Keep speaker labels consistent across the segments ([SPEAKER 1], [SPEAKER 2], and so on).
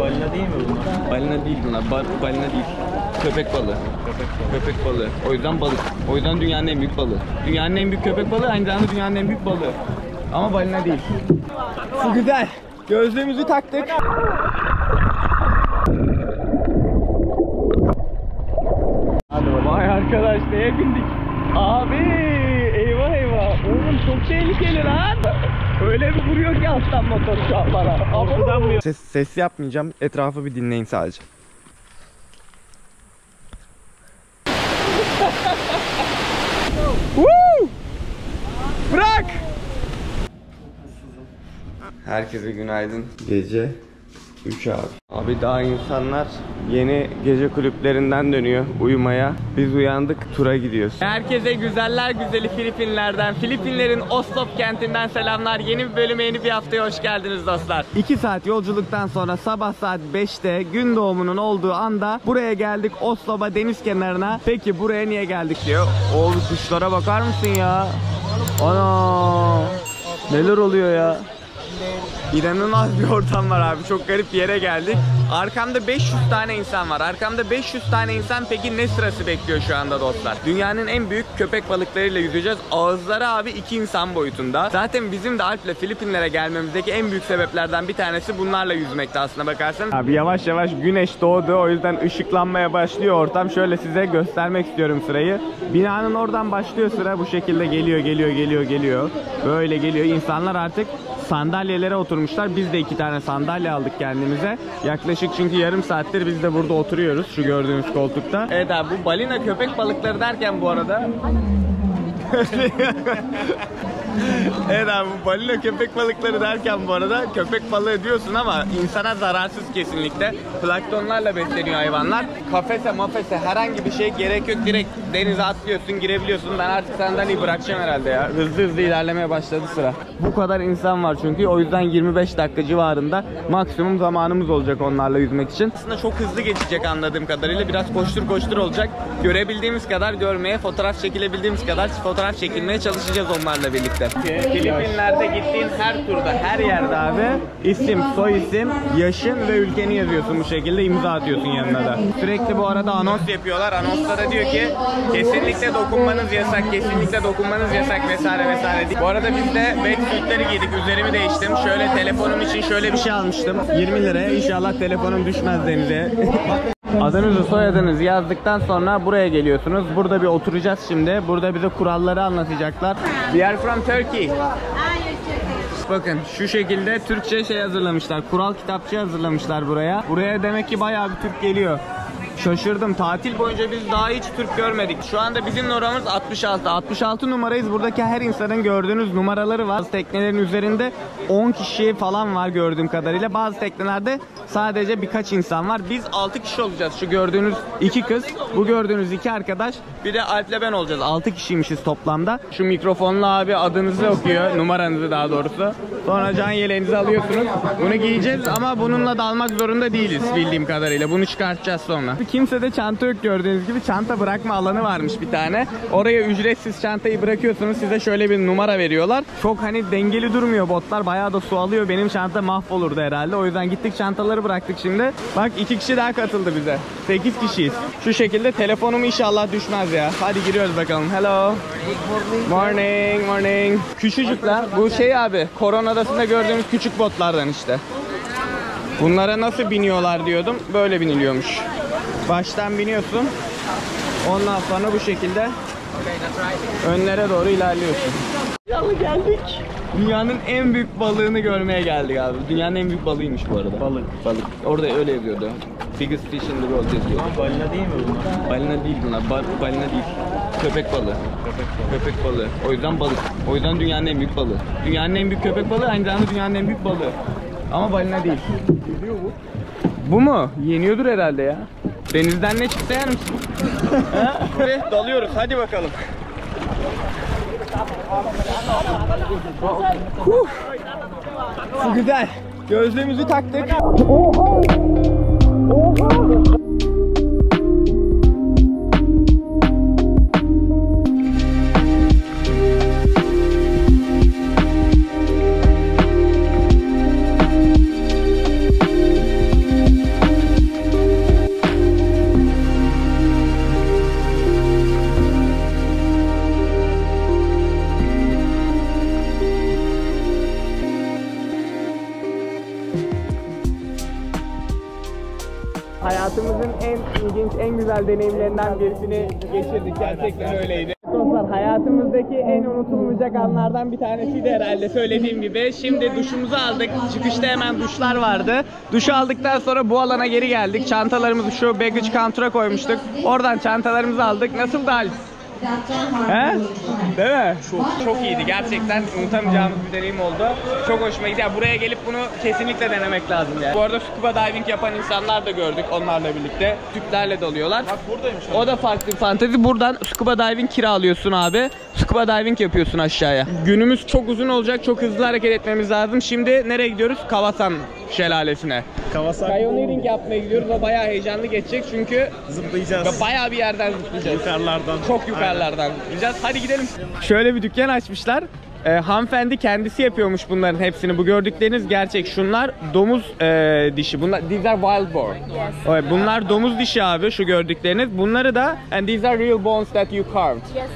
[SPEAKER 1] Balina değil mi bunlar?
[SPEAKER 2] Balina değil bunlar. Balina değil. Köpek balığı. Köpek balığı. O yüzden balık. O yüzden dünyanın en büyük balığı. Dünyanın en büyük köpek balığı aynı zamanda dünyanın en büyük balığı. Ama balina değil. Su güzel. Gözlüğümüzü taktık. Vay arkadaş, neye bindik? Abi eyvah eyvah. Oğlum çok tehlikeli lan. Öyle bir vuruyor ki alttan motor şu an bana. Ses yapmayacağım. Etrafı bir dinleyin sadece. Bırak! Herkese günaydın. Gece 3 abi. Abi daha insanlar yeni gece kulüplerinden dönüyor uyumaya. Biz uyandık, tura gidiyoruz. Herkese güzeller güzeli Filipinler'den, Filipinlerin Oslop kentinden selamlar. Yeni bir bölüme, yeni bir haftaya hoş geldiniz dostlar. 2 saat yolculuktan sonra sabah saat 5'te gün doğumunun olduğu anda buraya geldik, Oslop'a, deniz kenarına. Peki buraya niye geldik diyor. Oğlum kuşlara bakar mısın ya? Ana! Neler oluyor ya? İnanılmaz bir ortam var abi. Çok garip bir yere geldik. Arkamda 500 tane insan var. Arkamda 500 tane insan, peki ne sırası bekliyor şu anda dostlar? Dünyanın en büyük köpek balıklarıyla yüzeceğiz. Ağızları abi 2 insan boyutunda. Zaten bizim de Alp'le Filipinlere gelmemizdeki en büyük sebeplerden bir tanesi bunlarla yüzmekte aslına bakarsanız. Abi yavaş yavaş güneş doğdu. O yüzden ışıklanmaya başlıyor ortam. Şöyle size göstermek istiyorum sırayı. Binanın oradan başlıyor sıra. Bu şekilde geliyor. Böyle geliyor. İnsanlar artık sandalyelere oturmuşlar. Biz de 2 tane sandalye aldık kendimize. Yaklaşık çünkü yarım saattir biz de burada oturuyoruz. Şu gördüğünüz koltukta. Evet abi, bu balina köpek balıkları derken bu arada evet abi, bu balina köpek balıkları derken bu arada köpek balığı diyorsun ama insana zararsız kesinlikle. Planktonlarla besleniyor hayvanlar. Kafese mafese herhangi bir şey gerek yok. Direkt denize atlıyorsun, girebiliyorsun. Ben artık sandalyeyi bırakacağım herhalde ya. Hızlı ilerlemeye başladı sıra. Bu kadar insan var çünkü, o yüzden 25 dakika civarında maksimum zamanımız olacak onlarla yüzmek için. Aslında çok hızlı geçecek anladığım kadarıyla. Biraz koştur olacak. Görebildiğimiz kadar görmeye, fotoğraf çekilebildiğimiz kadar fotoğraf çekilmeye çalışacağız onlarla birlikte. Filipinler'de gittiğin her turda, her yerde abi isim, soy isim, yaşın ve ülkeni yazıyorsun, bu şekilde imza atıyorsun yanına da. Sürekli bu arada anons yapıyorlar. Anonsta da diyor ki kesinlikle dokunmanız yasak, kesinlikle dokunmanız yasak vesaire. Bu arada biz de wetsuitleri giydik, üzerimi değiştim. Şöyle telefonum için şöyle bir şey almıştım. 20 liraya, inşallah telefonum düşmez denize. Adınızı, soyadınızı yazdıktan sonra buraya geliyorsunuz. Burada bir oturacağız şimdi. Burada bize kuralları anlatacaklar. We are from Turkey. Bakın şu şekilde Türkçe şey hazırlamışlar. Kural kitapçı hazırlamışlar buraya. Buraya demek ki bayağı bir Türk geliyor. Şaşırdım. Tatil boyunca biz daha hiç Türk görmedik. Şu anda bizim numaramız 66. 66 numarayız. Buradaki her insanın gördüğünüz numaraları var. Bazı teknelerin üzerinde 10 kişi falan var gördüğüm kadarıyla. Bazı teknelerde sadece birkaç insan var. Biz 6 kişi olacağız. Şu gördüğünüz 2 kız, bu gördüğünüz 2 arkadaş, bir de Alp'le ben olacağız. 6 kişiymişiz toplamda. Şu mikrofonla abi adınızı okuyor. Numaranızı daha doğrusu. Sonra can yeleğinizi alıyorsunuz. Bunu giyeceğiz ama bununla da almak zorunda değiliz bildiğim kadarıyla. Bunu çıkartacağız sonra. Kimse de çanta yok gördüğünüz gibi. Çanta bırakma alanı varmış bir tane. Oraya ücretsiz çantayı bırakıyorsunuz. Size şöyle bir numara veriyorlar. Çok hani dengeli durmuyor botlar. Bayağı da su alıyor. Benim çanta mahvolurdu herhalde. O yüzden gittik çantaları bıraktık şimdi. Bak 2 kişi daha katıldı bize. 8 kişiyiz. Şu şekilde telefonum inşallah düşmez ya. Hadi giriyoruz bakalım. Hello. Morning. Küçücükler. Bu şey abi, Koron Adası'nda gördüğümüz küçük botlardan işte. Bunlara nasıl biniyorlar diyordum. Böyle biniliyormuş. Baştan biniyorsun. Ondan sonra bu şekilde önlere doğru ilerliyorsun. Yalı geldik. Dünyanın en büyük balığını görmeye geldik abi. Dünyanın en büyük balığıymış bu arada. Balık. Orada öyle yazıyordu. Biggest fish in the world yazıyor.
[SPEAKER 1] Balina değil mi bunlar?
[SPEAKER 2] Balina değil bunlar. Balina değil. Köpek balığı. Köpek balığı. O yüzden balık. O yüzden dünyanın en büyük balığı. Dünyanın en büyük köpek balığı aynı zamanda dünyanın en büyük balığı. Ama balina değil. Geliyor bu. Bu mu? Yeniyordur herhalde ya. Denizden ne çıksa yer misin? Ve dalıyoruz. Hadi bakalım. Su güzel. Gözlüğümüzü taktık. Hayatımızın en ilginç, en güzel deneyimlerinden birisini geçirdik. Gerçekten öyleydi. Dostlar, hayatımızdaki en unutulmayacak anlardan bir tanesiydi herhalde söylediğim gibi. Şimdi duşumuzu aldık. Çıkışta hemen duşlar vardı. Duşu aldıktan sonra bu alana geri geldik. Çantalarımızı şu baggage counter'a koymuştuk. Oradan çantalarımızı aldık. Nasıl da He? Değil mi? Çok iyiydi. Gerçekten unutamayacağımız bir deneyim oldu. Çok hoşuma gitti. Yani buraya gelip bunu kesinlikle denemek lazım yani. Bu arada scuba diving yapan insanlar da gördük onlarla birlikte. Tüplerle dalıyorlar. Bak buradaymış. O da farklı bir fantezi. Buradan scuba diving kiralıyorsun abi. Scuba diving yapıyorsun aşağıya. Günümüz çok uzun olacak. Çok hızlı hareket etmemiz lazım. Şimdi nereye gidiyoruz? Kawasan şelalesine. Canyoneering yapmaya gidiyoruz. O bayağı heyecanlı geçecek çünkü
[SPEAKER 3] zıplayacağız.
[SPEAKER 2] Bayağı bir yerden zıplayacağız.
[SPEAKER 3] Yukarılardan.
[SPEAKER 2] Çok yukarılardan zıplayacağız. Hadi gidelim. Şöyle bir dükkan açmışlar. Hanımefendi kendisi yapıyormuş bunların hepsini. Bu gördükleriniz gerçek. Şunlar domuz dişi. Bunlar, these are wild boar. Evet, bunlar domuz dişi abi, şu gördükleriniz. Bunları da, and these are real bones that you carved.
[SPEAKER 4] Yes,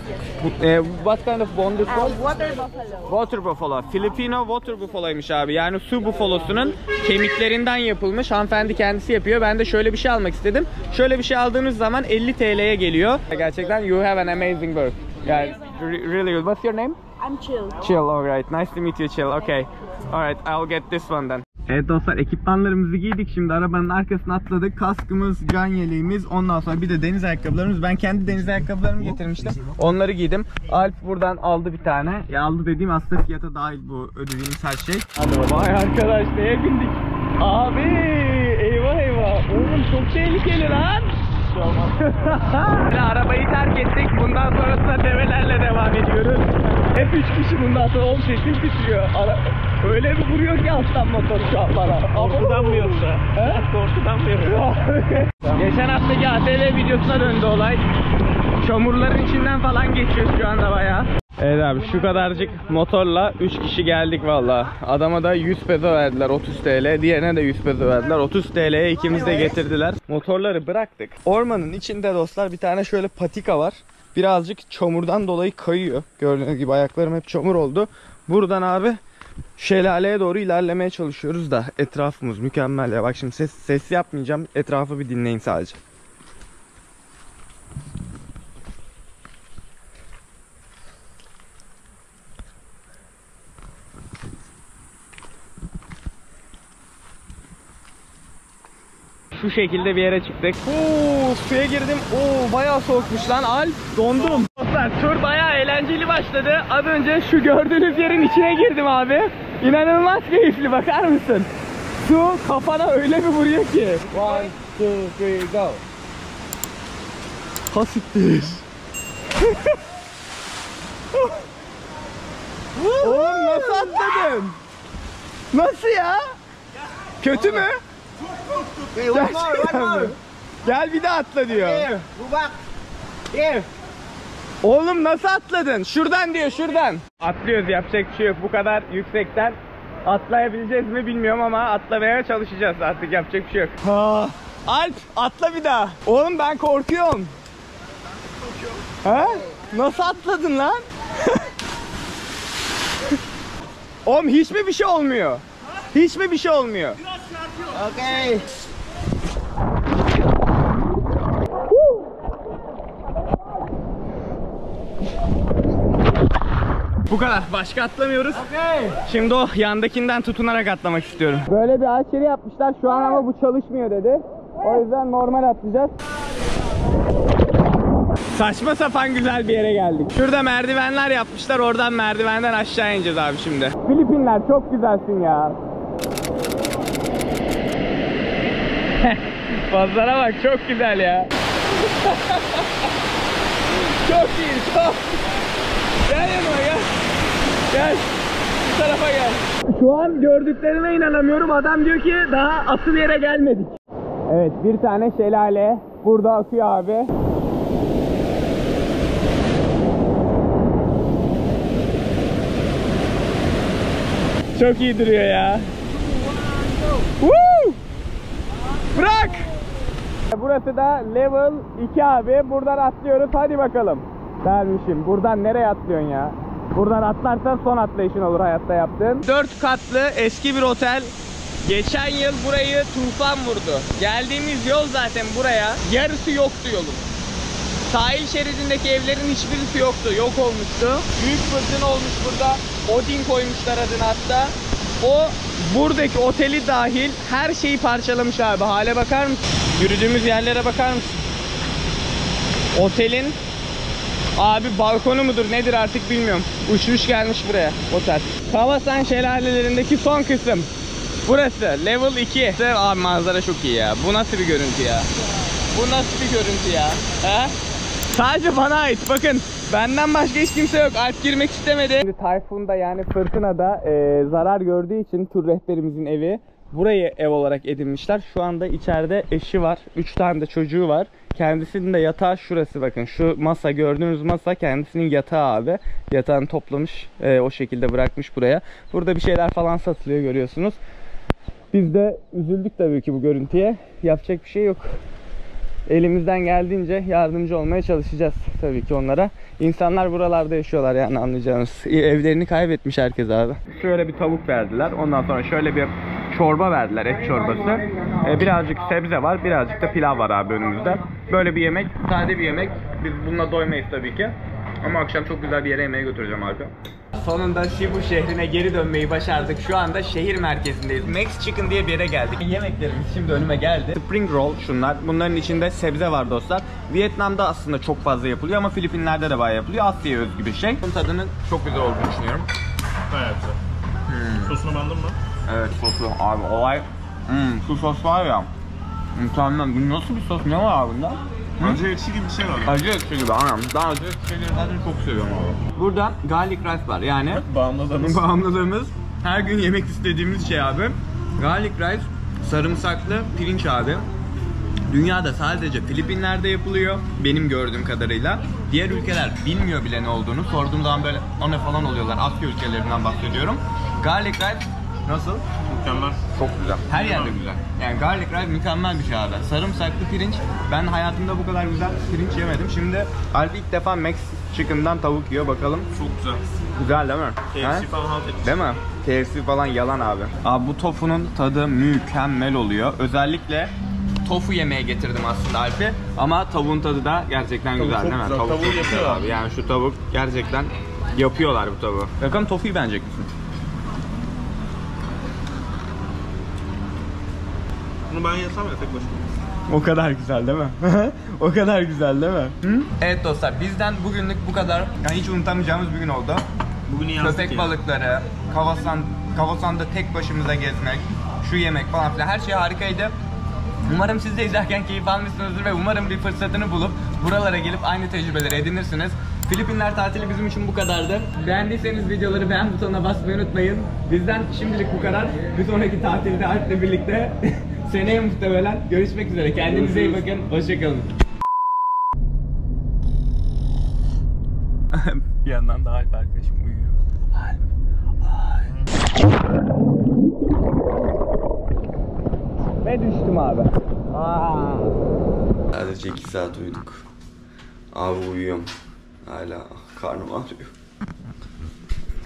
[SPEAKER 4] yes.
[SPEAKER 2] What kind of bone this was?
[SPEAKER 4] Water buffalo.
[SPEAKER 2] Water buffalo. Filipino water buffalo'ymuş abi. Yani su bufalosunun kemiklerinden yapılmış. Hanımefendi kendisi yapıyor. Ben de şöyle bir şey almak istedim. Şöyle bir şey aldığınız zaman 50 TL'ye geliyor. Gerçekten you have an amazing work. Yani really good. What's your name?
[SPEAKER 4] I'm chill.
[SPEAKER 2] Chill, alright. Nice to meet you, Chill. Okay. Alright, I'll get this one then. Evet dostlar, ekipmanlarımızı giydik. Şimdi arabanın arkasına atladık. Kaskımız, can yeleğimiz, ondan sonra bir de deniz ayakkabılarımız. Ben kendi deniz ayakkabılarımı getirmiştim. Onları giydim. Alp buradan aldı bir tane. Ya aldı dediğim aslında fiyata dahil bu ödediğimiz her şey. Hadi baba. Vay arkadaş, neye bindik? Abi eyvah eyvah. Oğlum çok tehlikeli lan. Arabayı terk ettik. Bundan sonrasında develerle devam ediyoruz. Hep 3 kişi bundan sonra. Oğlum sesim titriyor. Öyle bir vuruyor ki alttan motor şu an bana.
[SPEAKER 3] Korkudan mı yoksa?
[SPEAKER 2] He?
[SPEAKER 3] Korkudan mı yoksa?
[SPEAKER 2] Geçen haftaki ATV videosuna döndü olay. Çamurların içinden falan geçiyoruz şu anda bayağı. Evet abi, şu kadarcık motorla 3 kişi geldik valla. Adama da 100 peso verdiler, 30 TL. Diğerine de 100 peso verdiler. 30 TL'ye ikimiz de getirdiler. Motorları bıraktık. Ormanın içinde dostlar bir tane şöyle patika var. Birazcık çamurdan dolayı kayıyor. Gördüğünüz gibi ayaklarım hep çamur oldu. Buradan abi şelaleye doğru ilerlemeye çalışıyoruz da etrafımız mükemmel ya. Bak şimdi ses yapmayacağım. Etrafı bir dinleyin sadece. Şu şekilde bir yere çıktık. Suya girdim. Bayağı soğukmuş lan. Al, dondum. Dostlar, tur bayağı eğlenceli başladı. Az önce şu gördüğünüz yerin içine girdim abi. İnanılmaz keyifli, bakar mısın? Su kafana öyle bir vuruyor ki. 1, 2, 3, go. Hasiktir. Oğlum nasıl atladın? Nasıl ya? Kötü mü? Gerçekten mi? Gel bir daha atla diyor.
[SPEAKER 3] Bu bak.
[SPEAKER 2] Oğlum nasıl atladın? Şuradan diyor, şuradan. Atlıyoruz, yapacak bir şey yok. Bu kadar yüksekten atlayabileceğiz mi bilmiyorum ama atlamaya çalışacağız, artık yapacak bir şey yok. Alp atla bir daha. Oğlum ben korkuyorum. Ha? Nasıl atladın lan? Oğlum hiç mi bir şey olmuyor? Hiç mi bir şey olmuyor?
[SPEAKER 3] Okay.
[SPEAKER 2] Bu kadar. Başka atlamıyoruz. Şimdi o yandakinden tutunarak atlamak istiyorum. Böyle bir ağaç yeri yapmışlar şu an ama bu çalışmıyor dedi. O yüzden normal atlayacağız. Saçma sapan güzel bir yere geldik. Şurada merdivenler yapmışlar. Oradan merdivenden aşağı ineceğiz abi şimdi. Filipinler çok güzelsin ya. Fazlara bak, çok güzel ya. Çok iyi, çok. Gel yanıma gel. Gel. Bu tarafa gel. Şu an gördüklerime inanamıyorum. Adam diyor ki daha asıl yere gelmedik. Evet, bir tane şelale burada akıyor abi. Çok iyi duruyor ya. Woo! Bırak! Burası da level 2 abi. Buradan atlıyoruz. Hadi bakalım. Dermişim. Buradan nereye atlıyorsun ya? Buradan atlarsan son atlayışın olur hayatta yaptığın. 4 katlı eski bir otel. Geçen yıl burayı tufan vurdu. Geldiğimiz yol zaten buraya. Yarısı yoktu yolun. Sahil şeridindeki evlerin hiçbirisi yoktu. Yok olmuştu. Büyük fırtına olmuş burada. Odin koymuşlar adını hatta. O buradaki oteli dahil her şeyi parçalamış abi. Hale bakar mısın? Yürüdüğümüz yerlere bakar mısın? Otelin abi balkonu mudur nedir artık bilmiyorum. Uçmuş gelmiş buraya otel. Kawasan şelalelerindeki son kısım. Burası level 2. Abi manzara çok iyi ya. Bu nasıl bir görüntü ya? Bu nasıl bir görüntü ya? He? Sadece bana ait. Bakın benden başka hiç kimse yok. Alp girmek istemedi. Şimdi tayfunda yani fırtınada zarar gördüğü için tur rehberimizin evi burayı ev olarak edinmişler. Şu anda içeride eşi var. 3 tane de çocuğu var. Kendisinin de yatağı şurası bakın. Şu masa gördüğünüz masa kendisinin yatağı abi. Yatağını toplamış o şekilde bırakmış buraya. Burada bir şeyler falan satılıyor görüyorsunuz. Biz de üzüldük tabii ki bu görüntüye. Yapacak bir şey yok. Elimizden geldiğince yardımcı olmaya çalışacağız tabii ki onlara. İnsanlar buralarda yaşıyorlar yani anlayacağınız. Evlerini kaybetmiş herkes abi. Şöyle bir tavuk verdiler. Ondan sonra şöyle bir çorba verdiler, et çorbası. Birazcık sebze var, birazcık da pilav var abi önümüzde. Böyle bir yemek, sade bir yemek. Biz bununla doymayız tabii ki. Ama akşam çok güzel bir yere yemeğe götüreceğim abi. Sonunda Cebu şehrine geri dönmeyi başardık. Şu anda şehir merkezindeyiz. Max Chicken diye bir yere geldik. Yemeklerimiz şimdi önüme geldi. Spring roll şunlar. Bunların içinde sebze var dostlar. Vietnam'da aslında çok fazla yapılıyor ama Filipinler'de de bayağı yapılıyor. Asya'ya özgü bir şey. Bunun tadının çok güzel olduğunu düşünüyorum.
[SPEAKER 1] Bayağı güzel. Sosunu beğendin mi?
[SPEAKER 2] Evet sosu abi olay. Şu sos var ya. Mükemmel. Bu nasıl bir sos? Ne var abi bunda?
[SPEAKER 1] Acı ekşi gibi bir şey var.
[SPEAKER 2] Acı ekşi gibi anam. Daha acı ekşi şeyleri zaten çok seviyorum abi. Burada garlic rice var yani.
[SPEAKER 1] Bağımlılığımız.
[SPEAKER 2] Bağımlılığımız. Her gün yemek istediğimiz şey abi. Garlic rice, sarımsaklı pirinç abi. Dünyada sadece Filipinler'de yapılıyor. Benim gördüğüm kadarıyla. Diğer ülkeler bilmiyor bile ne olduğunu. Sorduğum zaman böyle o ne falan oluyorlar. Asya ülkelerinden bahsediyorum. Garlic rice nasıl?
[SPEAKER 1] Mükemmel.
[SPEAKER 2] Çok güzel. Her yerde güzel. Yani garlic rice mükemmel bir şey abi. Sarımsaklı pirinç. Ben hayatımda bu kadar güzel pirinç yemedim. Şimdi Alp ilk defa Max Chicken'dan tavuk yiyor bakalım.
[SPEAKER 1] Çok güzel.
[SPEAKER 2] Güzel değil mi?
[SPEAKER 1] KFC falan halt etmiş.
[SPEAKER 2] Değil mi? KFC falan yalan abi. Abi bu tofunun tadı mükemmel oluyor. Özellikle tofu yemeye getirdim aslında Alp'i. Ama tavuğun tadı da gerçekten güzel değil mi?
[SPEAKER 1] güzel.
[SPEAKER 2] Tavuk
[SPEAKER 1] Tavuğu
[SPEAKER 2] çok güzel
[SPEAKER 1] yapıyorlar.
[SPEAKER 2] abi. Yani şu tavuk gerçekten yapıyorlar bu tavuğu. Bakalım tofuyu beğenecek misin?
[SPEAKER 1] Bunu ben yesem ya tek başıma.
[SPEAKER 2] O kadar güzel değil mi? O kadar güzel değil mi? Hı? Evet dostlar bizden bugünlük bu kadar. Yani hiç unutamayacağımız bir gün oldu.
[SPEAKER 1] Bugün yazdık
[SPEAKER 2] Köpek
[SPEAKER 1] ya.
[SPEAKER 2] balıkları, Kawasan'da tek başımıza gezmek, şu yemek falan filan her şey harikaydı. Umarım siz de izlerken keyif almışsınızdır ve umarım bir fırsatını bulup buralara gelip aynı tecrübeleri edinirsiniz. Filipinler tatili bizim için bu kadardı. Beğendiyseniz videoları beğen butonuna basmayı unutmayın. Bizden şimdilik bu kadar. Bir sonraki tatilde Alp'le birlikte seneye muhtemelen görüşmek üzere. Kendinize iyi bakın. Hoşçakalın. Bir yandan da Alp arkadaşım uyuyor. Ve düştüm abi. Sadece 2 saat uyuduk. Abi uyuyorum. Hala karnım ağrıyor.